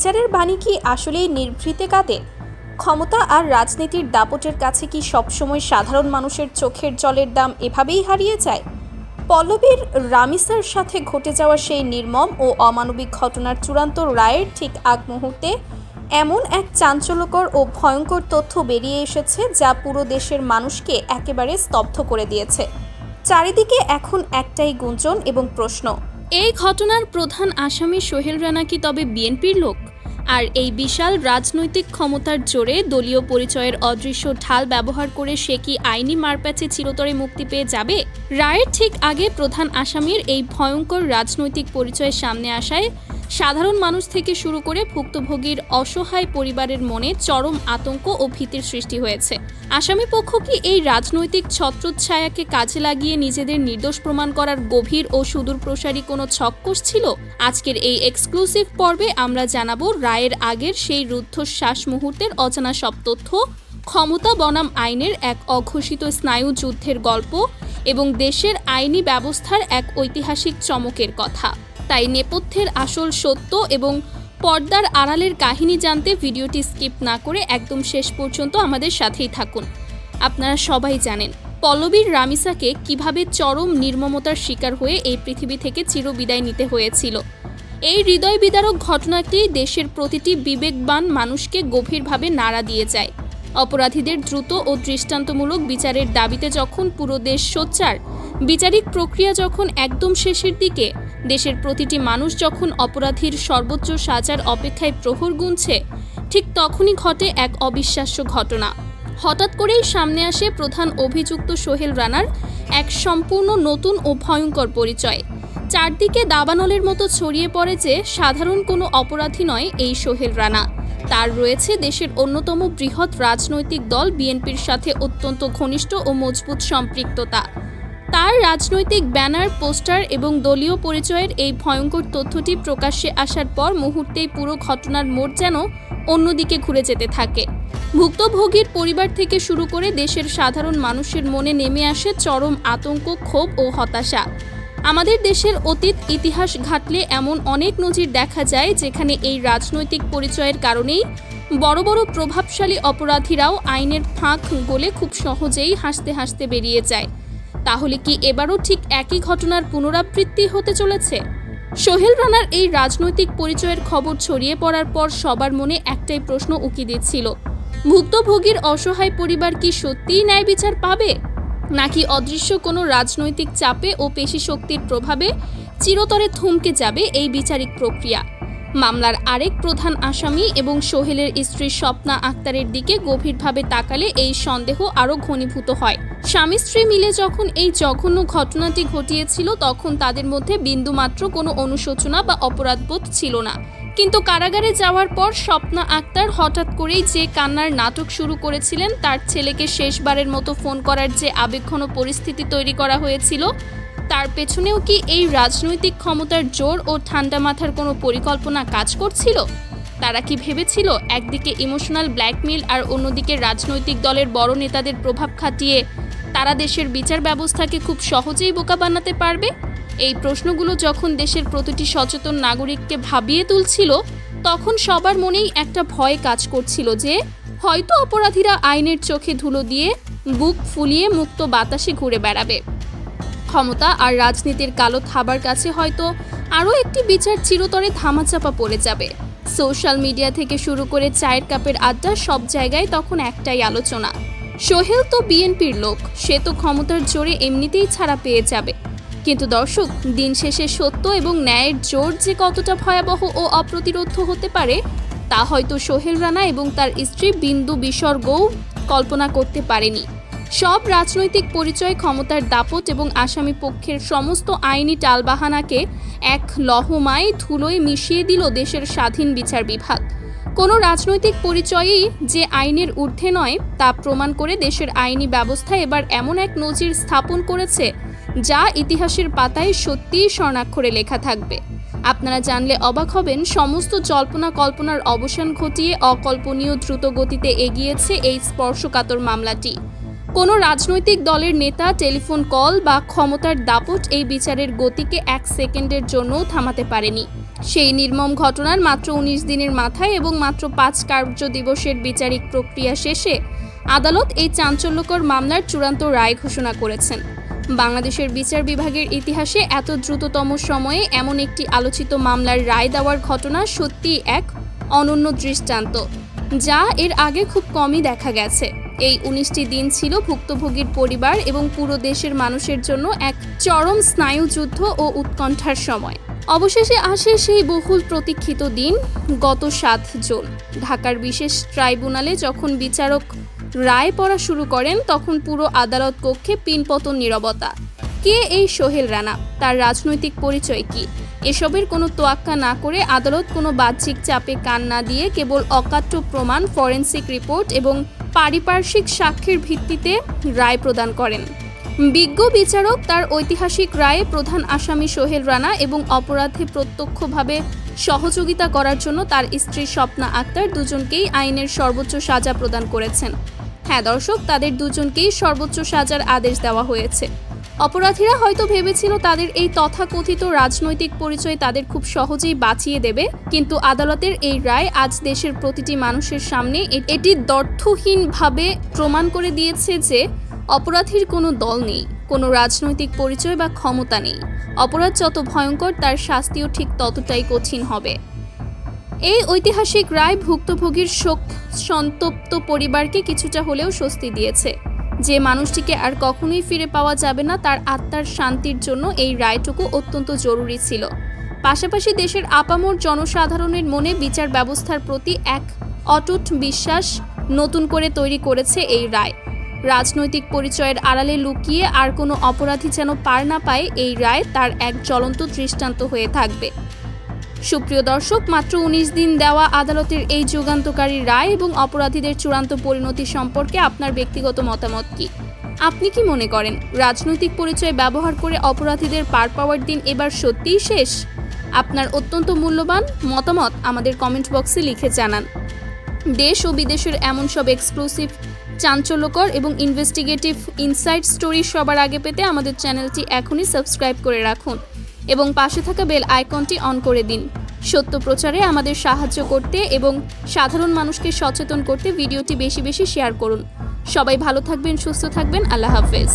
বিচারের বাণী কি আসলেই নিভৃতে কাঁদে? ক্ষমতা আর রাজনীতির দাপটের কাছে কি সবসময় সাধারণ মানুষের চোখের জলের দাম এভাবেই হারিয়ে যায়? পল্লবীর রামিসার সাথে ঘটে যাওয়া সেই নির্মম ও অমানবিক ঘটনার চূড়ান্ত রায়ের ঠিক আগ মুহূর্তে এমন এক চাঞ্চল্যকর ও ভয়ঙ্কর তথ্য বেরিয়ে এসেছে যা পুরো দেশের মানুষকে একেবারে স্তব্ধ করে দিয়েছে। চারিদিকে এখন একটাই গুঞ্জন এবং প্রশ্ন, এই ঘটনার প্রধান আসামি সোহেল রানা কি তবে বিএনপির লোক? আর এই বিশাল রাজনৈতিক ক্ষমতার জোরে দলীয় পরিচয়ের অদৃশ্য ঢাল ব্যবহার করে সে কি আইনি মারপ্যাচে চিরতরে মুক্তি পেয়ে যাবে? রায়ের ঠিক আগে প্রধান আসামির এই ভয়ঙ্কর রাজনৈতিক পরিচয় সামনে আসায় সাধারণ মানুষ থেকে শুরু করে ভুক্তভোগীর অসহায় পরিবারের মনে চরম আতঙ্ক ও ভীতির সৃষ্টি হয়েছে। আসামি পক্ষ কি এই রাজনৈতিক ছত্রচ্ছায়াকে কাজে লাগিয়ে নিজেদের নির্দোষ প্রমাণ করার গভীর ও সুদূরপ্রসারী কোনো ছক ছিল? আজকের এই এক্সক্লুসিভ পর্বে আমরা জানাবো রায়ের আগের সেই রুদ্ধশ্বাস মুহূর্তের অজানা সব তথ্য, ক্ষমতা বনাম আইনের এক অঘোষিত স্নায়ু যুদ্ধের গল্প এবং দেশের আইনি ব্যবস্থার এক ঐতিহাসিক চমকের কথা। তাই নেপথ্যের আসল সত্য এবং পর্দার আড়ালের কাহিনী জানতে ভিডিওটি স্কিপ না করে একদম শেষ পর্যন্ত আমাদের সাথেই থাকুন। আপনারা সবাই জানেন পল্লবীর রামিসাকে কিভাবে চরম নির্মমতার শিকার হয়ে এই পৃথিবী থেকে চিরবিদায় নিতে হয়েছিল। এই হৃদয় বিদারক ঘটনাটি দেশের প্রতিটি বিবেকবান মানুষকে গভীরভাবে নাড়া দিয়ে যায়। অপরাধীদের দ্রুত ও দৃষ্টান্তমূলক বিচারের দাবিতে যখন পুরো দেশ সোচ্চার, বিচারিক প্রক্রিয়া যখন একদম শেষের দিকে, দেশের প্রতিটি মানুষ যখন অপরাধীর সর্বোচ্চ সাজার অপেক্ষায় প্রহর গুনছে, ঠিক তখনই ঘটে এক অবিশ্বাস্য ঘটনা। হঠাৎ করেই সামনে আসে প্রধান অভিযুক্ত সোহেল রানার এক সম্পূর্ণ নতুন ও ভয়ঙ্কর পরিচয়। চারদিকে দাবানলের মতো ছড়িয়ে পড়ে যে সাধারণ কোনো অপরাধী নয় এই সোহেল রানা। তার রয়েছে দেশের অন্যতম বৃহৎ রাজনৈতিক দল বিএনপির সাথে অত্যন্ত ঘনিষ্ঠ ও মজবুত সম্পৃক্ততা। তার রাজনৈতিক ব্যানার, পোস্টার এবং দলীয় পরিচয়ের এই ভয়ঙ্কর তথ্যটি প্রকাশ্যে আসার পর মুহূর্তেই পুরো ঘটনার মোড় যেন অন্যদিকে ঘুরে যেতে থাকে। ভুক্তভোগীর পরিবার থেকে শুরু করে দেশের সাধারণ মানুষের মনে নেমে আসে চরম আতঙ্ক, ক্ষোভ ও হতাশা। আমাদের দেশের অতীত ইতিহাস ঘাটলে এমন অনেক নজির দেখা যায় যেখানে এই রাজনৈতিক পরিচয়ের কারণেই বড় বড় প্রভাবশালী অপরাধীরাও আইনের ফাঁক গলে খুব সহজেই হাসতে হাসতে বেরিয়ে যায়। তাহলে কি এবারও ঠিক একই ঘটনার পুনরাবৃত্তি হতে চলেছে? সোহেল রানার এই রাজনৈতিক পরিচয়ের খবর ছড়িয়ে পড়ার পর সবার মনে একটাই প্রশ্ন উকি দিচ্ছিল, ভুক্তভোগীর অসহায় পরিবার কি সত্যিই ন্যায় বিচার পাবে, নাকি অদৃশ্য কোনো রাজনৈতিক চাপে ও পেশিশক্তির প্রভাবে চিরতরে থমকে যাবে এই বিচারিক প্রক্রিয়া? মামলার আরেক প্রধান আসামি এবং সোহেলের স্ত্রী স্বপ্না আক্তারের দিকে গভীরভাবে তাকালে এই সন্দেহ আরও ঘনীভূত হয়। স্বামী স্ত্রী মিলে যখন এই জঘন্য ঘটনাটি ঘটিয়েছিল তখন তাদের মধ্যে বিন্দুমাত্র কোনো অনুশোচনা বা অপরাধবোধ ছিল না। কিন্তু কারাগারে যাওয়ার পর স্বপ্না আক্তার হঠাৎ করেই যে কান্নার নাটক শুরু করেছিলেন, তার ছেলেকে শেষবারের মতো ফোন করার যে আবেগঘন পরিস্থিতি তৈরি করা হয়েছিল, তার পেছনেও কি এই রাজনৈতিক ক্ষমতার জোর ও ঠান্ডা মাথার কোনো পরিকল্পনা কাজ করছিল? তারা কি ভেবেছিল একদিকে ইমোশনাল ব্ল্যাকমেইল আর অন্যদিকে রাজনৈতিক দলের বড় নেতাদের প্রভাব খাটিয়ে তারা দেশের বিচার ব্যবস্থাকে খুব সহজেই বোকা বানাতে পারবে? এই প্রশ্নগুলো যখন দেশের প্রতিটি সচেতন নাগরিককে ভাবিয়ে তুলছিল, তখন সবার মনেই একটা ভয় কাজ করছিল যে হয়তো অপরাধীরা আইনের চোখে ধুলো দিয়ে বুক ফুলিয়ে মুক্ত বাতাসে ঘুরে বেড়াবে। ক্ষমতা আর রাজনীতির কালো থাবার কাছে হয়তো আরও একটি বিচার চিরতরে ধামাচাপা পড়ে যাবে। সোশ্যাল মিডিয়া থেকে শুরু করে চায়ের কাপের আড্ডা, সব জায়গায় তখন একটাই আলোচনা, সোহেল তো বিএনপির লোক, সে তো ক্ষমতার জোরে এমনিতেই ছাড়া পেয়ে যাবে। কিন্তু দর্শক, দিন শেষে সত্য এবং ন্যায়ের জোর যে কতটা ভয়াবহ ও অপ্রতিরোধ্য হতে পারে তা হয়তো সোহেল রানা এবং তার স্ত্রী বিন্দু বিসর্গও কল্পনা করতে পারেনি। সব রাজনৈতিক পরিচয়, ক্ষমতার দাপট এবং আসামি পক্ষের সমস্ত আইনি টালবাহানাকে এক লহমায় ধুলোয় মিশিয়ে দিল দেশের স্বাধীন বিচার বিভাগ। কোনো রাজনৈতিক পরিচয়ই যে আইনের ঊর্ধ্বে নয় তা প্রমাণ করে দেশের আইনি ব্যবস্থা এবার এমন এক নজির স্থাপন করেছে যা ইতিহাসের পাতায় সত্যিই স্বর্ণাক্ষরে লেখা থাকবে। আপনারা জানলে অবাক হবেন, সমস্ত জল্পনা কল্পনার অবসান ঘটিয়ে অকল্পনীয় দ্রুত গতিতে এগিয়েছে এই স্পর্শকাতর মামলাটি। কোনো রাজনৈতিক দলের নেতা, টেলিফোন কল বা ক্ষমতার দাপট এই বিচারের গতিকে এক সেকেন্ডের জন্যও থামাতে পারেনি। সেই নির্মম ঘটনার মাত্র ১৯ দিনের মাথায় এবং মাত্র ৫ কার্য দিবসের বিচারিক প্রক্রিয়া শেষে আদালত এই চাঞ্চল্যকর মামলার চূড়ান্ত রায় ঘোষণা করেছেন। বাংলাদেশের বিচার বিভাগের ইতিহাসে এত দ্রুততম সময়ে এমন একটি আলোচিত মামলার রায় দেওয়ার ঘটনা সত্যিই এক অনন্য দৃষ্টান্ত, যা এর আগে খুব কমই দেখা গেছে। এই ১৯টি দিন ছিল ভুক্তভোগীর পরিবার এবং পুরো দেশের মানুষের জন্য এক চরম স্নায়ুযুদ্ধ ও উৎকণ্ঠার সময়। অবশেষে আসে সেই বহুল প্রতীক্ষিত দিন, গত ৭ জুন। ঢাকার বিশেষ ট্রাইব্যুনালে যখন বিচারক রায় পড়া শুরু করেন, তখন পুরো আদালত কক্ষে পিনপতন নীরবতা। কে এই সোহেল রানা? তার রাজনৈতিক পরিচয় কি? এসবের কোনো তোয়াক্কা না করে আদালত কোনো বাহ্যিক চাপে কান না দিয়ে কেবল অকাট্য প্রমাণ, ফরেনসিক রিপোর্ট এবং পারিপার্শ্বিক সাক্ষ্যের ভিত্তিতে রায় প্রদান করেন। বিজ্ঞ বিচারক তার ঐতিহাসিক রায়ে প্রধান আসামি সোহেল রানা এবং অপরাধে প্রত্যক্ষভাবে সহযোগিতা করার জন্য তার স্ত্রী স্বপ্না আক্তার দুজনকেই আইনের সর্বোচ্চ সাজা প্রদান করেছেন। হ্যাঁ দর্শক, তাদের দুজনকেই সর্বোচ্চ সাজার আদেশ দেওয়া হয়েছে। অপরাধীরা হয়তো ভেবেছিল তাদের এই তথাকথিত রাজনৈতিক পরিচয় তাদের খুব সহজেই বাঁচিয়ে দেবে, কিন্তু আদালতের এই রায় আজ দেশের প্রতিটি মানুষের সামনে এটি দ্ব্যর্থহীনভাবে প্রমাণ করে দিয়েছে যে অপরাধীর কোনো দল নেই, কোনো রাজনৈতিক পরিচয় বা ক্ষমতা নেই। অপরাধ যত ভয়ঙ্কর, তার শাস্তিও ঠিক ততটাই কঠিন হবে। এই ঐতিহাসিক রায় ভুক্তভোগীর শোক সন্তপ্ত পরিবারকে কিছুটা হলেও স্বস্তি দিয়েছে। যে মানুষটিকে আর কখনোই ফিরে পাওয়া যাবে না, তার আত্মার শান্তির জন্য এই রায়টুকু অত্যন্ত জরুরি ছিল। পাশাপাশি দেশের আপামর জনসাধারণের মনে বিচার ব্যবস্থার প্রতি এক অটুট বিশ্বাস নতুন করে তৈরি করেছে এই রায়। রাজনৈতিক পরিচয়ের আড়ালে লুকিয়ে আর কোনো অপরাধী যেন পার না পায়, এই রায় তার এক জ্বলন্ত দৃষ্টান্ত হয়ে থাকবে। সুপ্রিয় দর্শক, মাত্র ১৯ দিন দেওয়া আদালতের এই যুগান্তকারী রায় এবং অপরাধীদের চূড়ান্ত পরিণতি সম্পর্কে আপনার ব্যক্তিগত মতামত কি? আপনি কি মনে করেন রাজনৈতিক পরিচয় ব্যবহার করে অপরাধীদের পার পাওয়ার দিন এবার সত্যিই শেষ? আপনার অত্যন্ত মূল্যবান মতামত আমাদের কমেন্ট বক্সে লিখে জানান। দেশ ও বিদেশের এমন সব এক্সক্লুসিভ, চাঞ্চল্যকর এবং ইনভেস্টিগেটিভ ইনসাইট স্টোরি সবার আগে পেতে আমাদের চ্যানেলটি এখনই সাবস্ক্রাইব করে রাখুন এবং পাশে থাকা বেল আইকনটি অন করে দিন। সত্য প্রচারে আমাদের সাহায্য করতে এবং সাধারণ মানুষকে সচেতন করতে ভিডিওটি বেশি বেশি শেয়ার করুন। সবাই ভালো থাকবেন, সুস্থ থাকবেন। আল্লাহ হাফেজ।